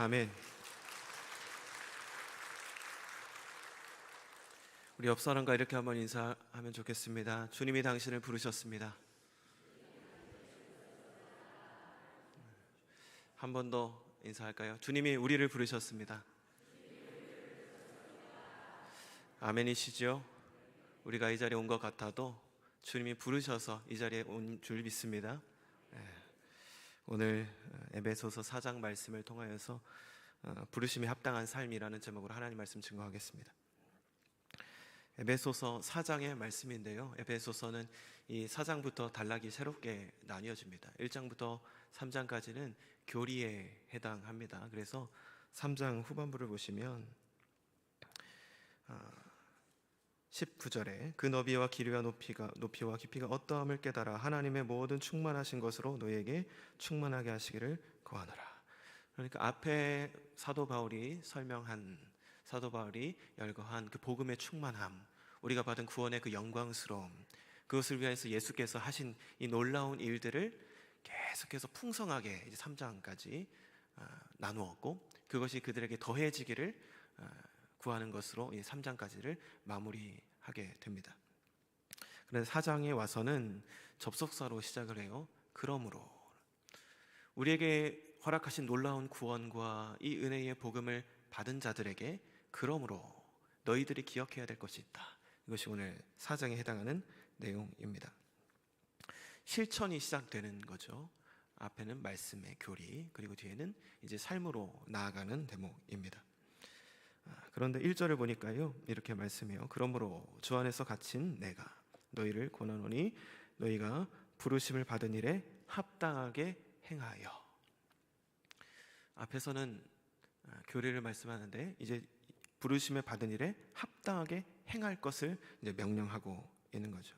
아멘. 우리 옆 사람과 이렇게 한번 인사하면 좋겠습니다. 주님이 당신을 부르셨습니다. 한 번 더 인사할까요? 주님이 우리를 부르셨습니다. 아멘이시죠? 우리가 이 자리에 온 것 같아도 주님이 부르셔서 이 자리에 온 줄 믿습니다. 오늘 에베소서 4장 말씀을 통하여서 부르심이 합당한 삶이라는 제목으로 하나님 말씀 증거하겠습니다. 에베소서 4장의 말씀인데요, 에베소서는 이 4장부터 단락이 새롭게 나뉘어집니다. 1장부터 3장까지는 교리에 해당합니다. 그래서 3장 후반부를 보시면 19절에 그 너비와 길이와 높이와 깊이가 어떠함을 깨달아 하나님의 모든 충만하신 것으로 너희에게 충만하게 하시기를 구하노라. 그러니까 앞에 사도 바울이 열거한 그 복음의 충만함, 우리가 받은 구원의 그 영광스러움, 그것을 위해서 예수께서 하신 이 놀라운 일들을 계속해서 풍성하게 이제 3장까지 나누었고, 그것이 그들에게 더해지기를 구하는 것으로 이 3장까지를 마무리하게 됩니다. 그런데 4장에 와서는 접속사로 시작을 해요. 그러므로, 우리에게 허락하신 놀라운 구원과 이 은혜의 복음을 받은 자들에게 그러므로 너희들이 기억해야 될 것이 있다. 이것이 오늘 4장에 해당하는 내용입니다. 실천이 시작되는 거죠. 앞에는 말씀의 교리, 그리고 뒤에는 이제 삶으로 나아가는 대목입니다. 그런데 1절을 보니까요, 이렇게 말씀해요. 그러므로 주 안에서 갇힌 내가 너희를 권하노니 너희가 부르심을 받은 일에 합당하게 행하여. 앞에서는 교리를 말씀하는데 이제 부르심을 받은 일에 합당하게 행할 것을 이제 명령하고 있는 거죠.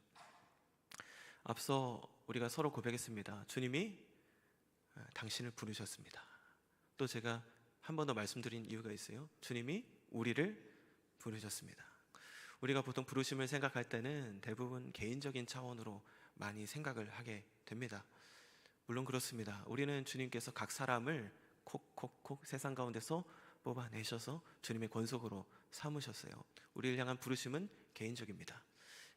앞서 우리가 서로 고백했습니다. 주님이 당신을 부르셨습니다. 또 제가 한 번 더 말씀드린 이유가 있어요. 주님이 우리를 부르셨습니다. 우리가 보통 부르심을 생각할 때는 대부분 개인적인 차원으로 많이 생각을 하게 됩니다. 물론 그렇습니다. 우리는 주님께서 각 사람을 콕콕콕 세상 가운데서 뽑아내셔서 주님의 권속으로 삼으셨어요. 우리를 향한 부르심은 개인적입니다.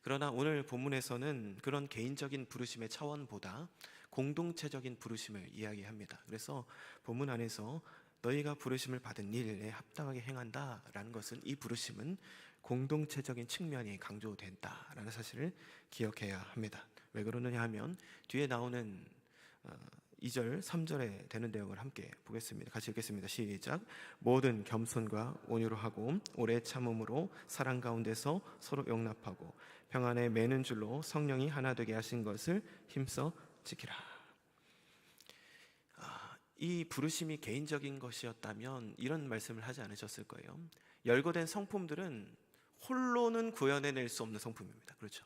그러나 오늘 본문에서는 그런 개인적인 부르심의 차원보다 공동체적인 부르심을 이야기합니다. 그래서 본문 안에서 너희가 부르심을 받은 일에 합당하게 행한다라는 것은, 이 부르심은 공동체적인 측면이 강조된다라는 사실을 기억해야 합니다. 왜 그러느냐 하면 뒤에 나오는 2절, 3절에 되는 내용을 함께 보겠습니다. 같이 읽겠습니다. 시작. 모든 겸손과 온유로 하고 오래 참음으로 사랑 가운데서 서로 용납하고 평안에 매는 줄로 성령이 하나 되게 하신 것을 힘써 지키라. 이 부르심이 개인적인 것이었다면 이런 말씀을 하지 않으셨을 거예요. 열거된 성품들은 홀로는 구현해낼 수 없는 성품입니다. 그렇죠?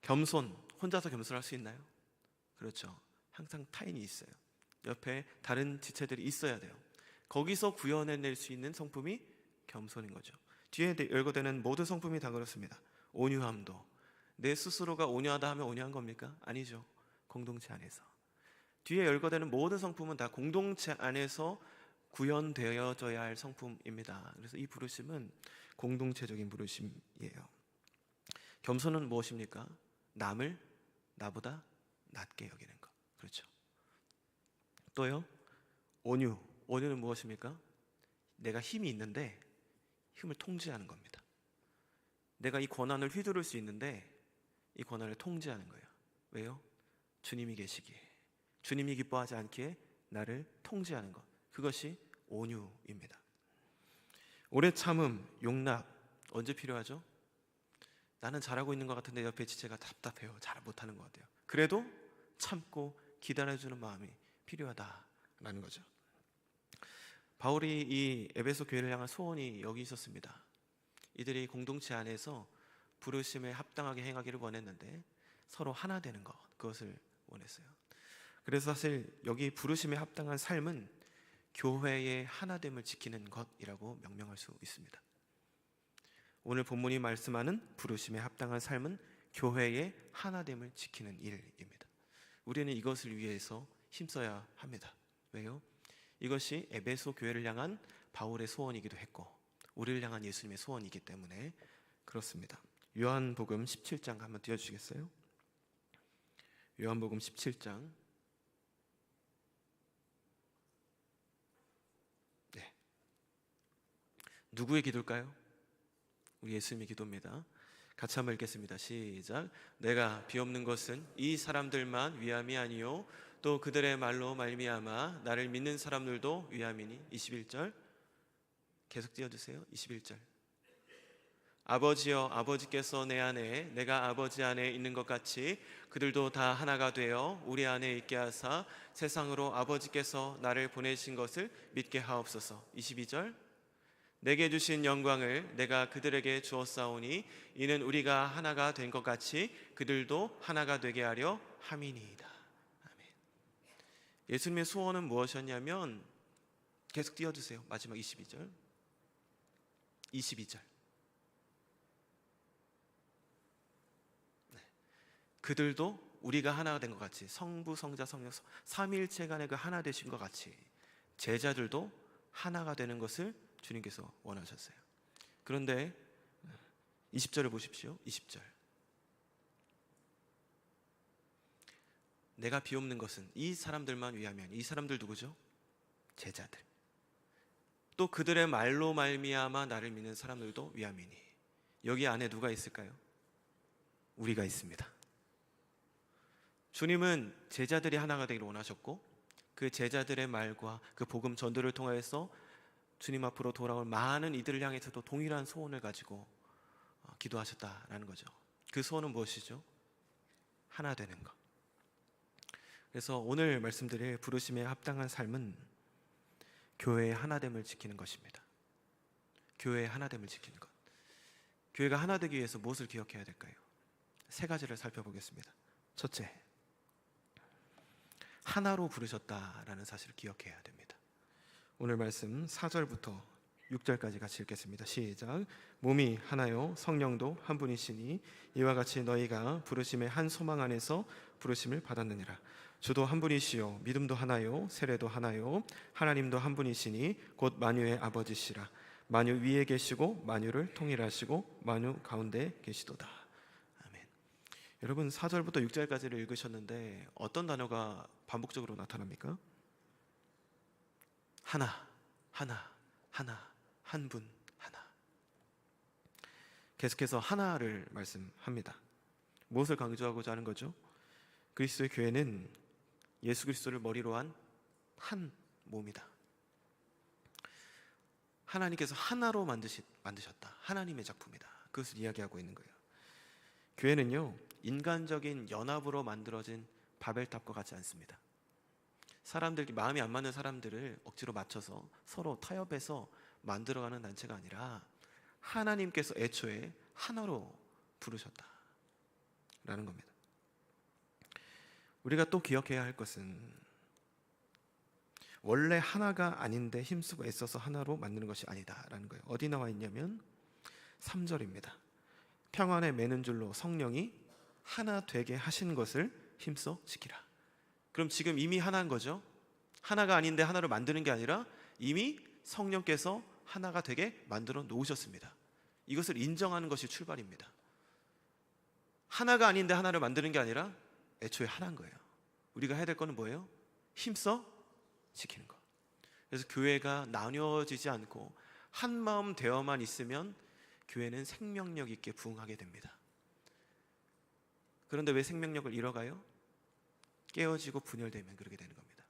겸손, 혼자서 겸손할 수 있나요? 그렇죠. 항상 타인이 있어요. 옆에 다른 지체들이 있어야 돼요. 거기서 구현해낼 수 있는 성품이 겸손인 거죠. 뒤에 열거되는 모든 성품이 다 그렇습니다. 온유함도, 내 스스로가 온유하다 하면 온유한 겁니까? 아니죠. 공동체 안에서. 뒤에 열거되는 모든 성품은 다 공동체 안에서 구현되어져야 할 성품입니다. 그래서 이 부르심은 공동체적인 부르심이에요. 겸손은 무엇입니까? 남을 나보다 낮게 여기는 것. 그렇죠. 또요, 온유는 무엇입니까? 내가 힘이 있는데 힘을 통제하는 겁니다. 내가 이 권한을 휘두를 수 있는데 이 권한을 통제하는 거예요. 왜요? 주님이 계시기에, 주님이 기뻐하지 않기에 나를 통제하는 것, 그것이 온유입니다. 오래 참음, 용납, 언제 필요하죠? 나는 잘하고 있는 것 같은데 옆에 지체가 답답해요. 잘 못하는 것 같아요. 그래도 참고 기다려주는 마음이 필요하다라는 거죠. 바울이 이 에베소 교회를 향한 소원이 여기 있었습니다. 이들이 공동체 안에서 부르심에 합당하게 행하기를 원했는데 서로 하나 되는 것, 그것을 원했어요. 그래서 사실 여기 부르심에 합당한 삶은 교회의 하나됨을 지키는 것이라고 명명할 수 있습니다. 오늘 본문이 말씀하는 부르심에 합당한 삶은 교회의 하나됨을 지키는 일입니다. 우리는 이것을 위해서 힘써야 합니다. 왜요? 이것이 에베소 교회를 향한 바울의 소원이기도 했고 우리를 향한 예수님의 소원이기 때문에 그렇습니다. 요한복음 17장 한번 띄워주시겠어요? 요한복음 17장. 네. 누구의 기도일까요? 우리 예수님의 기도입니다. 같이 한번 읽겠습니다. 시작. 내가 비옵는 것은 이 사람들만 위함이 아니요 또 그들의 말로 말미암아 나를 믿는 사람들도 위함이니. 21절 계속 띄워주세요. 21절. 아버지여 아버지께서 내 안에 내가 아버지 안에 있는 것 같이 그들도 다 하나가 되어 우리 안에 있게 하사 세상으로 아버지께서 나를 보내신 것을 믿게 하옵소서. 22절. 내게 주신 영광을 내가 그들에게 주었사오니 이는 우리가 하나가 된 것 같이 그들도 하나가 되게 하려 함이니이다. 아멘. 예수님의 소원은 무엇이었냐면 계속 띄워주세요. 마지막 22절. 22절. 그들도 우리가 하나가 된 것 같이 성부 성자 성령 삼위일체 간의 그 하나 되신 것 같이 제자들도 하나가 되는 것을 주님께서 원하셨어요. 그런데 20절을 보십시오. 20절. 내가 비옵는 것은 이 사람들만 위하면. 이 사람들 누구죠? 제자들. 또 그들의 말로 말미암아 나를 믿는 사람들도 위함이니. 여기 안에 누가 있을까요? 우리가 있습니다. 주님은 제자들이 하나가 되기를 원하셨고 그 제자들의 말과 그 복음 전도를 통해서 주님 앞으로 돌아올 많은 이들을 향해서도 동일한 소원을 가지고 기도하셨다라는 거죠. 그 소원은 무엇이죠? 하나 되는 것. 그래서 오늘 말씀드릴 부르심에 합당한 삶은 교회의 하나됨을 지키는 것입니다. 교회의 하나됨을 지키는 것. 교회가 하나 되기 위해서 무엇을 기억해야 될까요? 세 가지를 살펴보겠습니다. 첫째, 하나로 부르셨다라는 사실을 기억해야 됩니다. 오늘 말씀 4절부터 6절까지 같이 읽겠습니다. 시작. 몸이 하나요 성령도 한 분이시니 이와 같이 너희가 부르심의 한 소망 안에서 부르심을 받았느니라. 주도 한 분이시요 믿음도 하나요 세례도 하나요 하나님도 한 분이시니 곧 만유의 아버지시라. 만유 위에 계시고 만유를 통일하시고 만유 가운데 계시도다. 아멘. 여러분 4절부터 6절까지를 읽으셨는데 어떤 단어가 반복적으로 나타납니까? 하나, 하나, 하나, 한 분, 하나. 계속해서 하나를 말씀합니다. 무엇을 강조하고자 하는 거죠? 그리스도의 교회는 예수 그리스도를 머리로 한 몸이다. 하나님께서 하나로 만드셨다. 하나님의 작품이다. 그것을 이야기하고 있는 거예요. 교회는요, 인간적인 연합으로 만들어진 바벨탑과 같지 않습니다. 사람들이 마음이 안 맞는 사람들을 억지로 맞춰서 서로 타협해서 만들어가는 단체가 아니라 하나님께서 애초에 하나로 부르셨다라는 겁니다. 우리가 또 기억해야 할 것은 원래 하나가 아닌데 힘쓰고 애써서 하나로 만드는 것이 아니다라는 거예요. 어디 나와 있냐면 3절입니다. 평안에 매는 줄로 성령이 하나 되게 하신 것을 힘써 지키라. 그럼 지금 이미 하나인 거죠. 하나가 아닌데 하나로 만드는 게 아니라 이미 성령께서 하나가 되게 만들어 놓으셨습니다. 이것을 인정하는 것이 출발입니다. 하나가 아닌데 하나를 만드는 게 아니라 애초에 하나인 거예요. 우리가 해야 될 거는 뭐예요? 힘써 지키는 것. 그래서 교회가 나뉘어지지 않고 한 마음 되어만 있으면 교회는 생명력 있게 부흥하게 됩니다. 그런데 왜 생명력을 잃어가요? 깨어지고 분열되면 그렇게 되는 겁니다.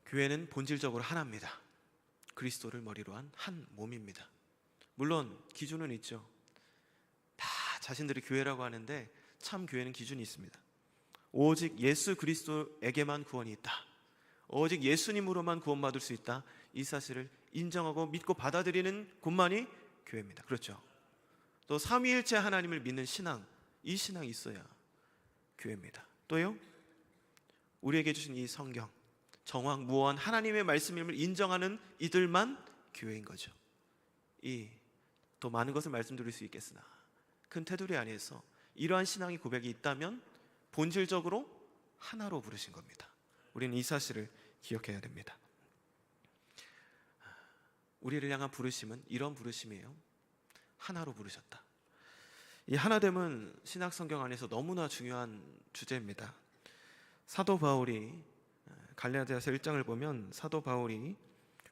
교회는 본질적으로 하나입니다. 그리스도를 머리로 한 몸입니다. 물론 기준은 있죠. 다 자신들이 교회라고 하는데 참 교회는 기준이 있습니다. 오직 예수 그리스도에게만 구원이 있다. 오직 예수님으로만 구원받을 수 있다. 이 사실을 인정하고 믿고 받아들이는 곳만이 교회입니다. 그렇죠? 또 삼위일체 하나님을 믿는 신앙, 이 신앙이 있어야 교회입니다. 또요, 우리에게 주신 이 성경, 정확무한 하나님의 말씀임을 인정하는 이들만 교회인 거죠. 더 많은 것을 말씀드릴 수 있겠으나 큰 테두리 안에서 이러한 신앙의 고백이 있다면 본질적으로 하나로 부르신 겁니다. 우리는 이 사실을 기억해야 됩니다. 우리를 향한 부르심은 이런 부르심이에요. 하나로 부르셨다. 이 하나됨은 신약 성경 안에서 너무나 중요한 주제입니다. 사도 바울이 갈라디아서 1장을 보면 사도 바울이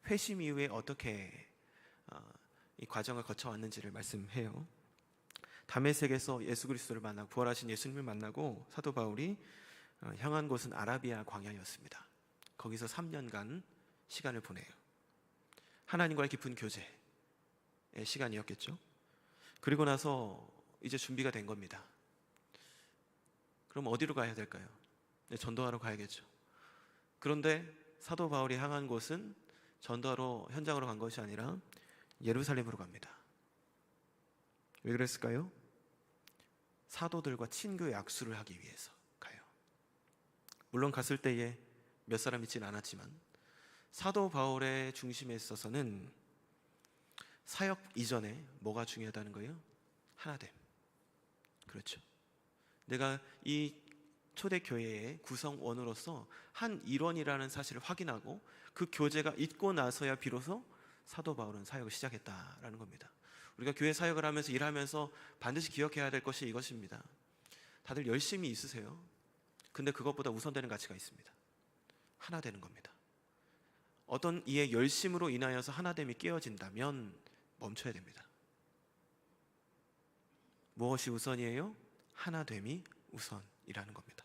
회심 이후에 어떻게 이 과정을 거쳐왔는지를 말씀해요. 다메섹에서 예수 그리스도를 만나고 부활하신 예수님을 만나고 사도 바울이 향한 곳은 아라비아 광야였습니다. 거기서 3년간 시간을 보내요. 하나님과의 깊은 교제의 시간이었겠죠. 그리고 나서 이제 준비가 된 겁니다. 그럼 어디로 가야 될까요? 전도하러 가야겠죠. 그런데 사도 바울이 향한 곳은 전도하러 현장으로 간 것이 아니라 예루살렘으로 갑니다. 왜 그랬을까요? 사도들과 친교 약수를 하기 위해서 가요. 물론 갔을 때에 몇 사람 있지는 않았지만 사도 바울의 중심에 있어서는 사역 이전에 뭐가 중요하다는 거예요? 하나됨. 그렇죠. 내가 이 초대교회의 구성원으로서 한 일원이라는 사실을 확인하고 그 교제가 있고 나서야 비로소 사도 바울은 사역을 시작했다라는 겁니다. 우리가 교회 사역을 하면서 일하면서 반드시 기억해야 될 것이 이것입니다. 다들 열심히 있으세요. 근데 그것보다 우선되는 가치가 있습니다. 하나 되는 겁니다. 어떤 이의 열심으로 인하여서 하나됨이 깨어진다면 멈춰야 됩니다. 무엇이 우선이에요? 하나됨이 우선이라는 겁니다.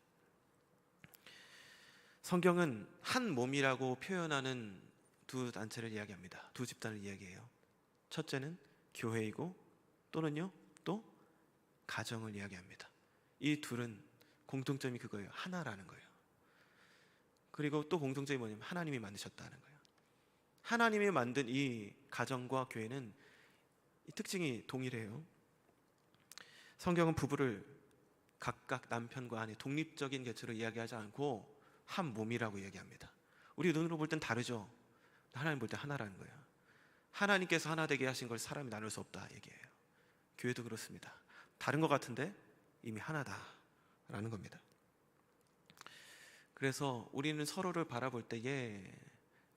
성경은 한 몸이라고 표현하는 두 단체를 이야기합니다. 두 집단을 이야기해요. 첫째는 교회이고 또는요 또 가정을 이야기합니다. 이 둘은 공통점이 그거예요. 하나라는 거예요. 그리고 또 공통점이 뭐냐면 하나님이 만드셨다는 거예요. 하나님이 만든 이 가정과 교회는 이 특징이 동일해요. 성경은 부부를 각각 남편과 아내 독립적인 개체로 이야기하지 않고 한 몸이라고 얘기합니다. 우리 눈으로 볼 땐 다르죠. 하나님 볼 때 하나라는 거예요. 하나님께서 하나 되게 하신 걸 사람이 나눌 수 없다 얘기해요. 교회도 그렇습니다. 다른 것 같은데 이미 하나다라는 겁니다. 그래서 우리는 서로를 바라볼 때에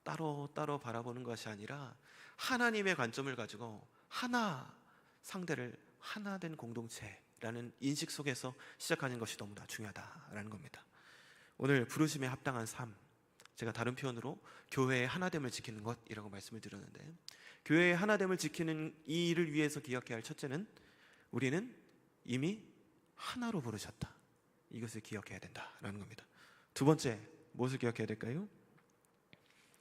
따로 바라보는 것이 아니라 하나님의 관점을 가지고 하나 상대를 하나된 공동체라는 인식 속에서 시작하는 것이 너무나 중요하다라는 겁니다. 오늘 부르심에 합당한 삶, 제가 다른 표현으로 교회의 하나됨을 지키는 것이라고 말씀을 드렸는데, 교회의 하나됨을 지키는 이 일을 위해서 기억해야 할 첫째는 우리는 이미 하나로 부르셨다, 이것을 기억해야 된다라는 겁니다. 두 번째, 무엇을 기억해야 될까요?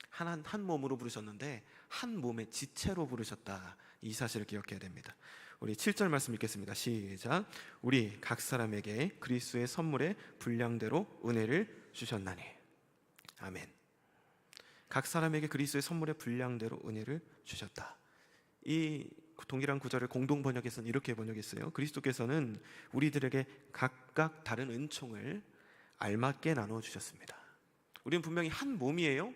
한 몸으로 부르셨는데 한 몸의 지체로 부르셨다, 이 사실을 기억해야 됩니다. 우리 7절 말씀 읽겠습니다. 시작. 우리 각 사람에게 그리스도의 선물의 분량대로 은혜를 주셨나니. 아멘. 각 사람에게 그리스도의 선물의 분량대로 은혜를 주셨다. 이 동일한 구절을 공동 번역에서는 이렇게 번역했어요. 그리스도께서는 우리들에게 각각 다른 은총을 알맞게 나눠 주셨습니다. 우리는 분명히 한 몸이에요.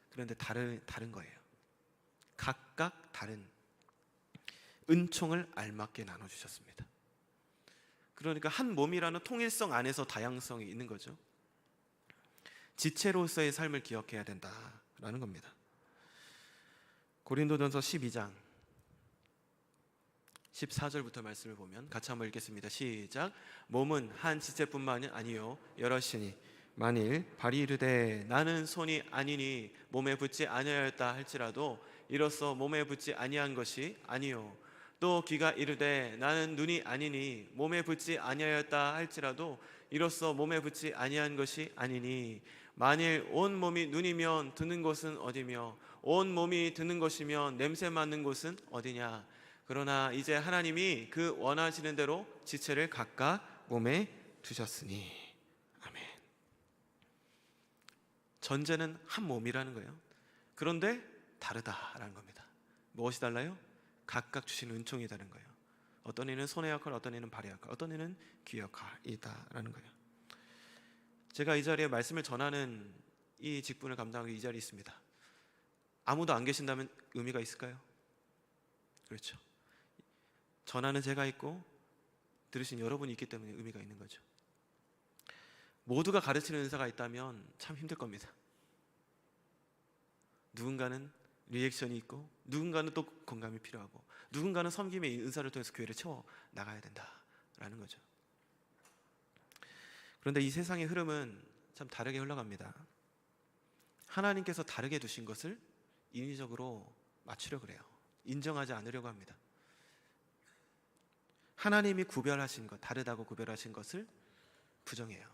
그런데 다른 거예요. 각각 다른 은총을 알맞게 나눠주셨습니다. 그러니까 한 몸이라는 통일성 안에서 다양성이 있는 거죠. 지체로서의 삶을 기억해야 된다라는 겁니다. 고린도전서 12장 14절부터 말씀을 보면 같이 한번 읽겠습니다. 시작. 몸은 한 지체뿐만이 아니요 여럿이니 만일 발이 이르되 나는 손이 아니니 몸에 붙지 아니하였다 할지라도 이로써 몸에 붙지 아니한 것이 아니요, 또 귀가 이르되 나는 눈이 아니니 몸에 붙지 아니하였다 할지라도 이로써 몸에 붙지 아니한 것이 아니니 만일 온 몸이 눈이면 듣는 곳은 어디며 온 몸이 듣는 것이면 냄새 맡는 곳은 어디냐. 그러나 이제 하나님이 그 원하시는 대로 지체를 각각 몸에 두셨으니. 아멘. 전제는 한 몸이라는 거예요. 그런데 다르다라는 겁니다. 무엇이 달라요? 각각 주신 은총이 다른 거예요. 어떤 이는 손의 역할, 어떤 이는 발의 역할, 어떤 이는 귀 역할이다라는 거예요. 제가 이 자리에 말씀을 전하는 이 직분을 감당하기 이 자리에 있습니다. 아무도 안 계신다면 의미가 있을까요? 그렇죠. 전하는 제가 있고 들으신 여러분이 있기 때문에 의미가 있는 거죠. 모두가 가르치는 은사가 있다면 참 힘들 겁니다. 누군가는 리액션이 있고, 누군가는 또 공감이 필요하고, 누군가는 섬김의 은사를 통해서 교회를 채워 나가야 된다라는 거죠. 그런데 이 세상의 흐름은 참 다르게 흘러갑니다. 하나님께서 다르게 두신 것을 인위적으로 맞추려고 그래요. 인정하지 않으려고 합니다. 하나님이 구별하신 것, 다르다고 구별하신 것을 부정해요.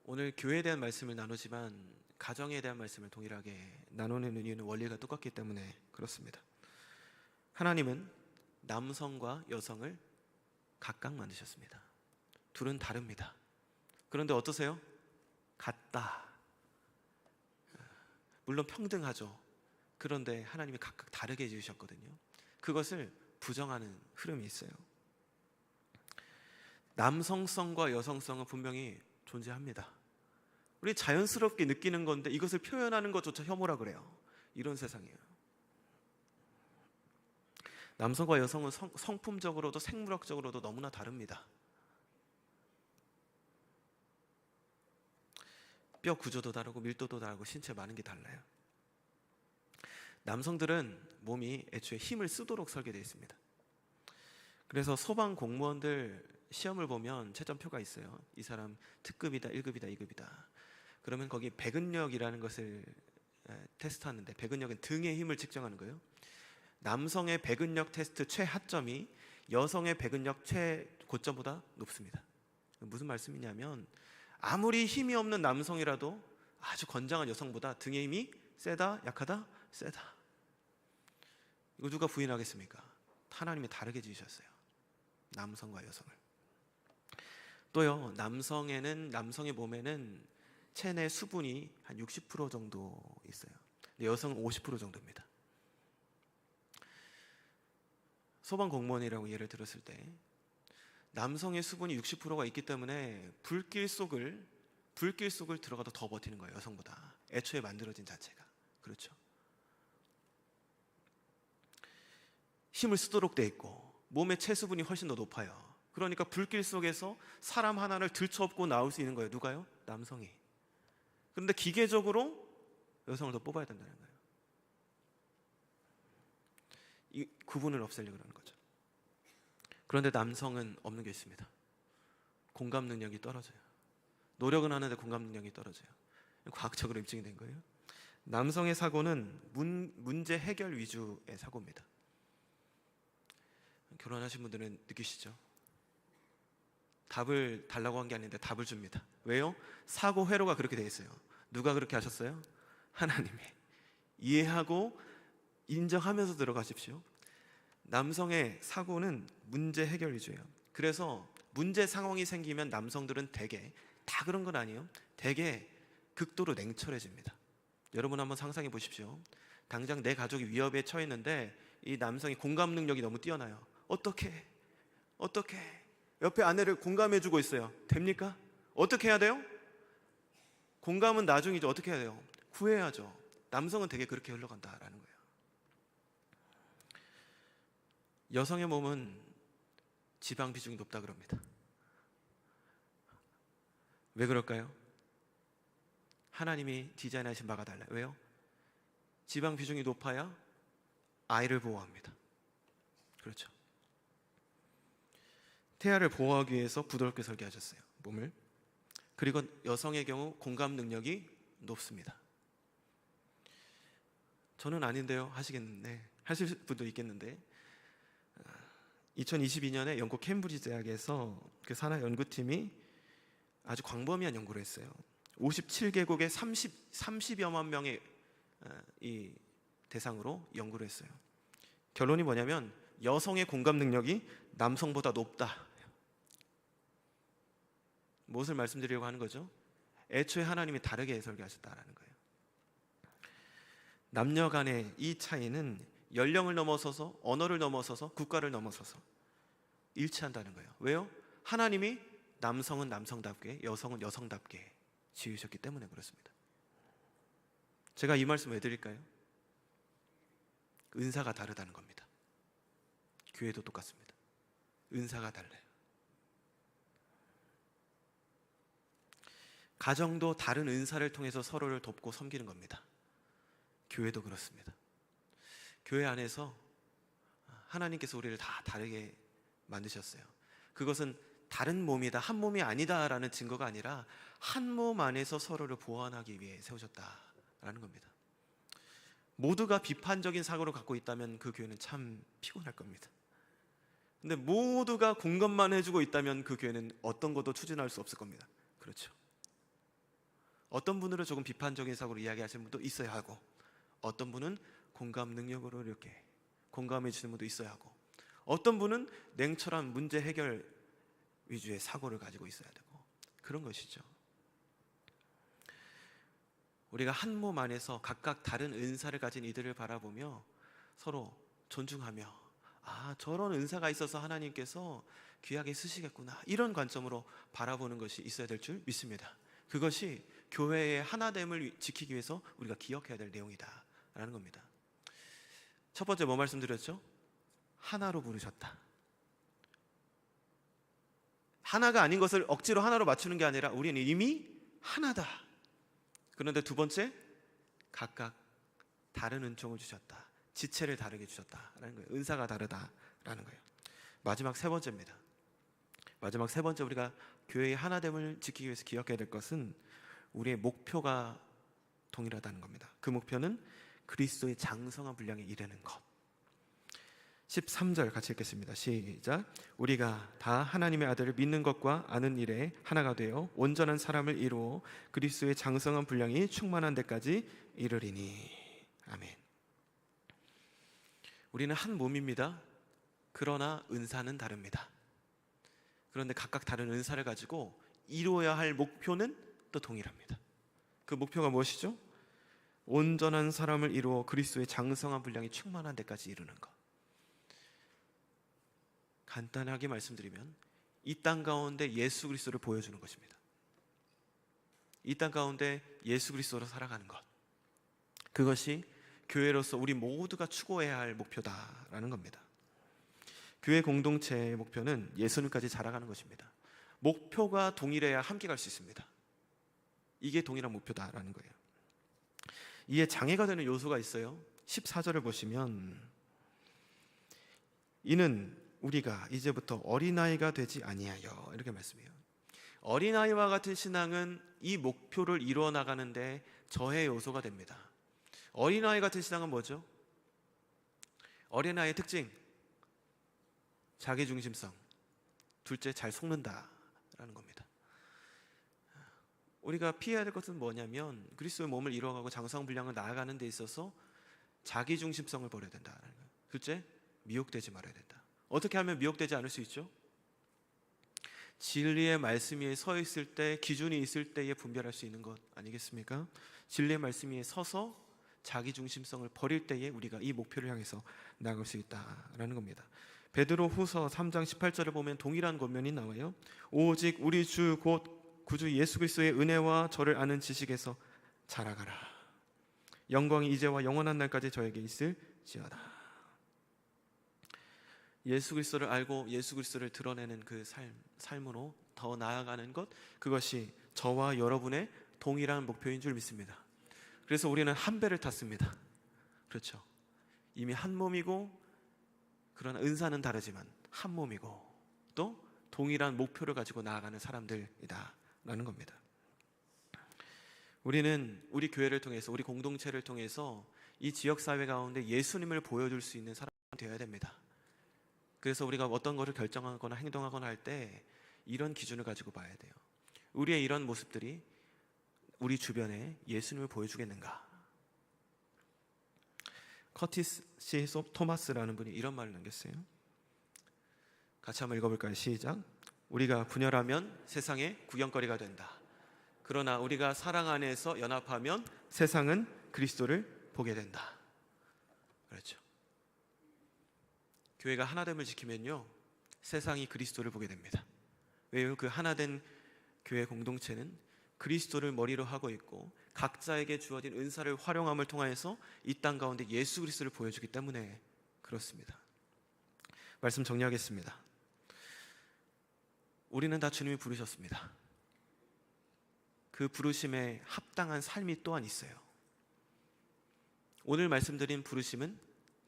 오늘 교회에 대한 말씀을 나누지만 가정에 대한 말씀을 동일하게 나누는 이유는 원리가 똑같기 때문에 그렇습니다. 하나님은 남성과 여성을 각각 만드셨습니다. 둘은 다릅니다. 그런데 어떠세요? 같다. 물론 평등하죠. 그런데 하나님이 각각 다르게 지으셨거든요. 그것을 부정하는 흐름이 있어요. 남성성과 여성성은 분명히 존재합니다. 우리 자연스럽게 느끼는 건데 이것을 표현하는 것조차 혐오라 그래요. 이런 세상이에요. 남성과 여성은 성품적으로도 생물학적으로도 너무나 다릅니다. 뼈 구조도 다르고 밀도도 다르고 신체 많은 게 달라요. 남성들은 몸이 애초에 힘을 쓰도록 설계되어 있습니다. 그래서 소방 공무원들 시험을 보면 채점표가 있어요. 이 사람 특급이다, 1급이다, 2급이다. 그러면 거기 배근력이라는 것을 테스트하는데, 배근력은 등의 힘을 측정하는 거예요. 남성의 배근력 테스트 최하점이 여성의 배근력 최고점보다 높습니다. 무슨 말씀이냐면 아무리 힘이 없는 남성이라도 아주 건장한 여성보다 등의 힘이 세다, 약하다, 세다. 이거 누가 부인하겠습니까? 하나님이 다르게 지으셨어요. 남성과 여성을. 또요, 남성의 몸에는 체내 수분이 한 60% 정도 있어요. 근데 여성은 50% 정도입니다. 소방 공무원이라고 예를 들었을 때 남성의 수분이 60%가 있기 때문에 불길 속을 들어가도 더 버티는 거예요, 여성보다. 애초에 만들어진 자체가. 그렇죠. 힘을 쓰도록 돼 있고 몸의 체수분이 훨씬 더 높아요. 그러니까 불길 속에서 사람 하나를 들쳐업고 나올 수 있는 거예요. 누가요? 남성이. 그런데 기계적으로 여성을 더 뽑아야 된다는 거예요. 이 구분을 없애려고 하는 거죠. 그런데 남성은 없는 게 있습니다. 공감 능력이 떨어져요. 노력은 하는데 공감 능력이 떨어져요. 과학적으로 입증이 된 거예요. 남성의 사고는 문제 해결 위주의 사고입니다. 결혼하신 분들은 느끼시죠? 답을 달라고 한 게 아닌데 답을 줍니다. 왜요? 사고 회로가 그렇게 돼 있어요. 누가 그렇게 하셨어요? 하나님이. 이해하고 인정하면서 들어가십시오. 남성의 사고는 문제 해결 위주예요. 그래서 문제 상황이 생기면 남성들은 대개, 다 그런 건 아니에요, 대개 극도로 냉철해집니다. 여러분 한번 상상해 보십시오. 당장 내 가족이 위협에 처했는데 이 남성이 공감 능력이 너무 뛰어나요. 어떻게 옆에 아내를 공감해 주고 있어요. 됩니까? 어떻게 해야 돼요? 공감은 나중이죠. 어떻게 해야 돼요? 구해야죠. 남성은 되게 그렇게 흘러간다라는 거예요. 여성의 몸은 지방 비중이 높다 그럽니다. 왜 그럴까요? 하나님이 디자인하신 바가 달라요. 왜요? 지방 비중이 높아야 아이를 보호합니다. 그렇죠. 태아를 보호하기 위해서 부드럽게 설계하셨어요, 몸을. 그리고 여성의 경우 공감 능력이 높습니다. 저는 아닌데요 하시겠는데, 하실 분도 있겠는데, 2022년에 영국 캠브리지 대학에서 그 산하 연구팀이 아주 광범위한 연구를 했어요. 57개국의 30여만 명의 이 대상으로 연구를 했어요. 결론이 뭐냐면 여성의 공감 능력이 남성보다 높다. 무엇을 말씀드리려고 하는 거죠? 애초에 하나님이 다르게 설계하셨다라는 거예요. 남녀 간의 이 차이는 연령을 넘어서서, 언어를 넘어서서, 국가를 넘어서서 일치한다는 거예요. 왜요? 하나님이 남성은 남성답게, 여성은 여성답게 지으셨기 때문에 그렇습니다. 제가 이 말씀 왜 드릴까요? 은사가 다르다는 겁니다. 교회도 똑같습니다. 은사가 달라요. 가정도 다른 은사를 통해서 서로를 돕고 섬기는 겁니다. 교회도 그렇습니다. 교회 안에서 하나님께서 우리를 다 다르게 만드셨어요. 그것은 다른 몸이다, 한 몸이 아니다라는 증거가 아니라 한 몸 안에서 서로를 보완하기 위해 세우셨다라는 겁니다. 모두가 비판적인 사고를 갖고 있다면 그 교회는 참 피곤할 겁니다. 근데 모두가 공감만 해주고 있다면 그 교회는 어떤 것도 추진할 수 없을 겁니다. 그렇죠. 어떤 분들은 조금 비판적인 사고로 이야기하시는 분도 있어야 하고, 어떤 분은 공감 능력으로 이렇게 공감해 주시는 분도 있어야 하고, 어떤 분은 냉철한 문제 해결 위주의 사고를 가지고 있어야 되고, 그런 것이죠. 우리가 한 몸 안에서 각각 다른 은사를 가진 이들을 바라보며 서로 존중하며, 저런 은사가 있어서 하나님께서 귀하게 쓰시겠구나, 이런 관점으로 바라보는 것이 있어야 될 줄 믿습니다. 그것이 교회의 하나됨을 지키기 위해서 우리가 기억해야 될 내용이다 라는 겁니다. 첫 번째 뭐 말씀드렸죠? 하나로 부르셨다. 하나가 아닌 것을 억지로 하나로 맞추는 게 아니라 우리는 이미 하나다. 그런데 두 번째, 각각 다른 은총을 주셨다. 지체를 다르게 주셨다라는 거예요. 은사가 다르다라는 거예요. 마지막 세 번째입니다. 마지막 세 번째, 우리가 교회의 하나됨을 지키기 위해서 기억해야 될 것은 우리의 목표가 동일하다는 겁니다. 그 목표는 그리스도의 장성한 분량에 이르는 것. 13절 같이 읽겠습니다. 시작. 우리가 다 하나님의 아들을 믿는 것과 아는 일에 하나가 되어 온전한 사람을 이루어 그리스도의 장성한 분량이 충만한 데까지 이르리니. 아멘. 우리는 한 몸입니다. 그러나 은사는 다릅니다. 그런데 각각 다른 은사를 가지고 이루어야 할 목표는 또 동일합니다. 그 목표가 무엇이죠? 온전한 사람을 이루어 그리스도의 장성한 분량이 충만한 데까지 이루는 것. 간단하게 말씀드리면 이 땅 가운데 예수 그리스도를 보여주는 것입니다. 이 땅 가운데 예수 그리스도로 살아가는 것. 그것이 교회로서 우리 모두가 추구해야 할 목표다라는 겁니다. 교회 공동체의 목표는 예수님까지 자라가는 것입니다. 목표가 동일해야 함께 갈 수 있습니다. 이게 동일한 목표다라는 거예요. 이에 장애가 되는 요소가 있어요. 14절을 보시면 이는 우리가 이제부터 어린아이가 되지 아니하여, 이렇게 말씀해요. 어린아이와 같은 신앙은 이 목표를 이루어 나가는데 저해 요소가 됩니다. 어린아이 같은 신앙은 뭐죠? 어린아이의 특징, 자기중심성. 둘째, 잘 속는다라는 겁니다. 우리가 피해야 될 것은 뭐냐면 그리스도의 몸을 이루어가고 장성분량을 나아가는 데 있어서 자기중심성을 버려야 된다는 거예요. 둘째, 미혹되지 말아야 된다. 어떻게 하면 미혹되지 않을 수 있죠? 진리의 말씀 위에 서 있을 때, 기준이 있을 때에 분별할 수 있는 것 아니겠습니까? 진리의 말씀 위에 서서 자기중심성을 버릴 때에 우리가 이 목표를 향해서 나아갈 수 있다라는 겁니다. 베드로 후서 3장 18절을 보면 동일한 권면이 나와요. 오직 우리 주 곧 구주 예수 그리스도의 은혜와 저를 아는 지식에서 자라가라. 영광이 이제와 영원한 날까지 저에게 있을지어다. 예수 그리스도를 알고 예수 그리스도를 드러내는 그 삶으로 더 나아가는 것, 그것이 저와 여러분의 동일한 목표인 줄 믿습니다. 그래서 우리는 한 배를 탔습니다. 그렇죠. 이미 한 몸이고, 그러나 은사는 다르지만 한 몸이고 또 동일한 목표를 가지고 나아가는 사람들이다라는 겁니다. 우리는 우리 교회를 통해서, 우리 공동체를 통해서 이 지역사회 가운데 예수님을 보여줄 수 있는 사람이 되어야 됩니다. 그래서 우리가 어떤 것을 결정하거나 행동하거나 할 때 이런 기준을 가지고 봐야 돼요. 우리의 이런 모습들이 우리 주변에 예수님을 보여주겠는가? 커티스 C. 토마스라는 분이 이런 말을 남겼어요. 같이 한번 읽어볼까요? 시작. 우리가 분열하면 세상의 구경거리가 된다. 그러나 우리가 사랑 안에서 연합하면 세상은 그리스도를 보게 된다. 그렇죠. 교회가 하나됨을 지키면요, 세상이 그리스도를 보게 됩니다. 왜요? 그 하나된 교회 공동체는 그리스도를 머리로 하고 있고 각자에게 주어진 은사를 활용함을 통하여서 이 땅 가운데 예수 그리스도를 보여주기 때문에 그렇습니다. 말씀 정리하겠습니다. 우리는 다 주님이 부르셨습니다. 그 부르심에 합당한 삶이 또한 있어요. 오늘 말씀드린 부르심은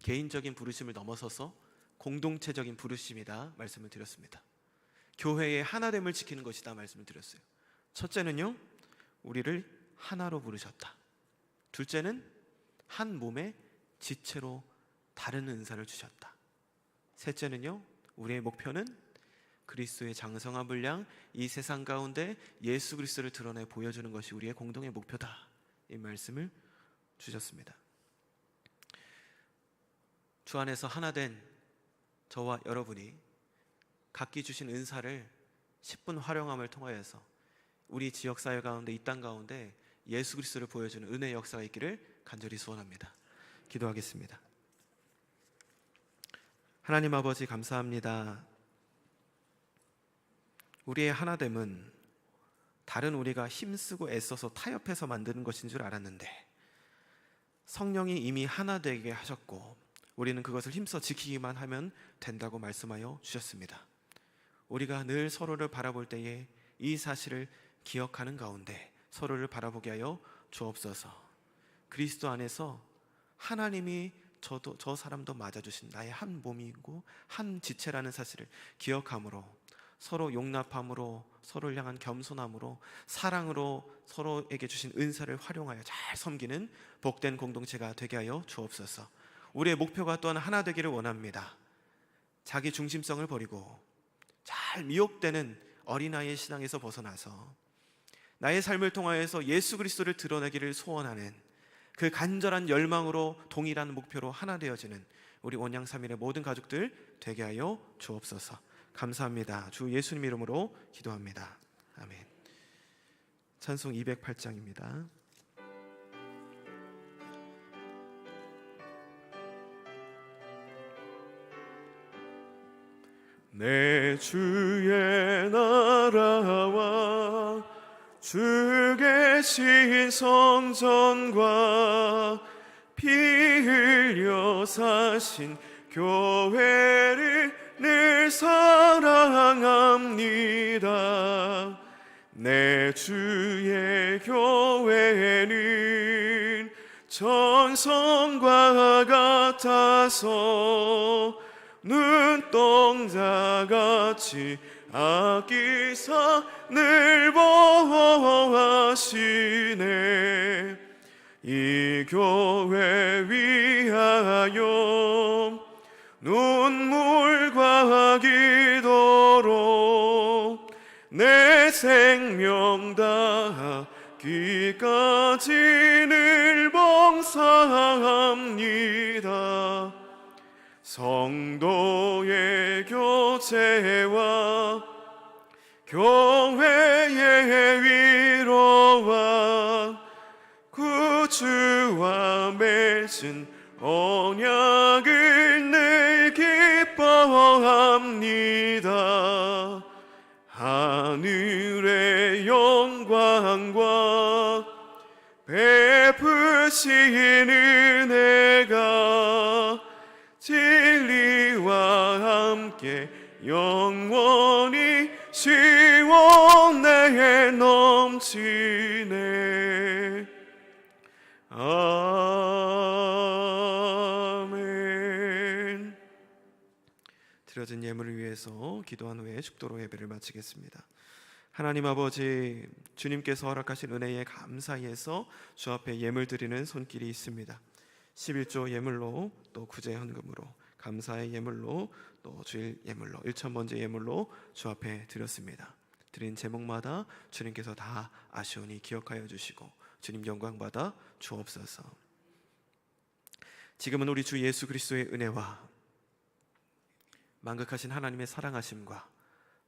개인적인 부르심을 넘어서서 공동체적인 부르심이다 말씀을 드렸습니다. 교회의 하나됨을 지키는 것이다 말씀을 드렸어요. 첫째는요, 우리를 하나로 부르셨다. 둘째는 한 몸의 지체로 다른 은사를 주셨다. 셋째는요, 우리의 목표는 그리스도의 장성한 분량, 이 세상 가운데 예수 그리스도를 드러내 보여주는 것이 우리의 공동의 목표다, 이 말씀을 주셨습니다. 주 안에서 하나 된 저와 여러분이 각기 주신 은사를 10분 활용함을 통하여서 우리 지역사회 가운데, 이 땅 가운데 예수 그리스도를 보여주는 은혜의 역사가 있기를 간절히 소원합니다. 기도하겠습니다. 하나님 아버지, 감사합니다. 우리의 하나됨은 다른 우리가 힘쓰고 애써서 타협해서 만드는 것인 줄 알았는데 성령이 이미 하나 되게 하셨고 우리는 그것을 힘써 지키기만 하면 된다고 말씀하여 주셨습니다. 우리가 늘 서로를 바라볼 때에 이 사실을 기억하는 가운데 서로를 바라보게 하여 주옵소서. 그리스도 안에서 하나님이 저 사람도 맞아주신 나의 한 몸이고 한 지체라는 사실을 기억함으로, 서로 용납함으로, 서로를 향한 겸손함으로, 사랑으로 서로에게 주신 은사를 활용하여 잘 섬기는 복된 공동체가 되게 하여 주옵소서. 우리의 목표가 또한 하나 되기를 원합니다. 자기 중심성을 버리고 잘 미혹되는 어린아이의 신앙에서 벗어나서 나의 삶을 통하여서 예수 그리스도를 드러내기를 소원하는 그 간절한 열망으로 동일한 목표로 하나 되어지는 우리 온양삼일의 모든 가족들 되게 하여 주옵소서. 감사합니다. 주 예수님 이름으로 기도합니다. 아멘. 찬송 208장입니다. 내 주의 나라와 주 계신 성전과 피 흘려 사신 교회를 늘 사랑합니다. 내 주의 교회는 전성과 같아서 눈동자같이 아끼사 늘 보호하시네. 이 교회 위하여 눈물과 기도로 내 생명 다하기까지 늘 봉사합니다. 성도의 교제와 교회의 위로와 구주와 맺은 언약을 늘 기뻐합니다. 하늘의 영광과 베푸신 은혜가 진리와 함께 영원히 시원해 넘치네. 아멘. 드려진 예물을 위해서 기도한 후에 축도로 예배를 마치겠습니다. 하나님 아버지, 주님께서 허락하신 은혜에 감사해서 주 앞에 예물 드리는 손길이 있습니다. 11조 예물로, 또 구제 헌금으로, 감사의 예물로, 또 주일 예물로, 1,000번째 예물로 주 앞에 드렸습니다. 드린 제목마다 주님께서 다 아시오니 기억하여 주시고 주님 영광 받아 주옵소서. 지금은 우리 주 예수 그리스도의 은혜와 만극하신 하나님의 사랑하심과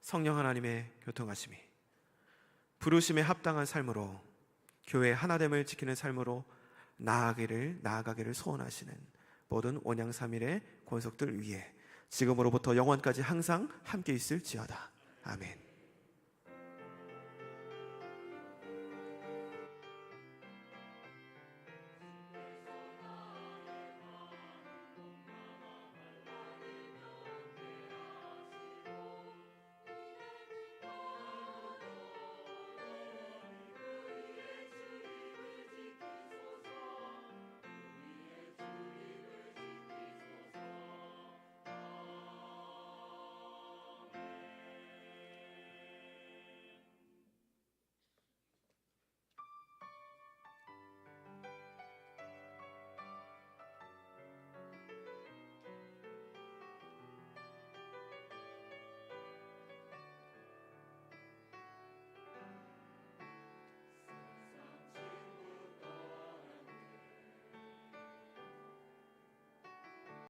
성령 하나님의 교통하심이 부르심에 합당한 삶으로 교회의 하나됨을 지키는 삶으로 나아가기를 소원하시는 모든 온양삼일의 권속들 위에 지금으로부터 영원까지 항상 함께 있을지어다. 아멘.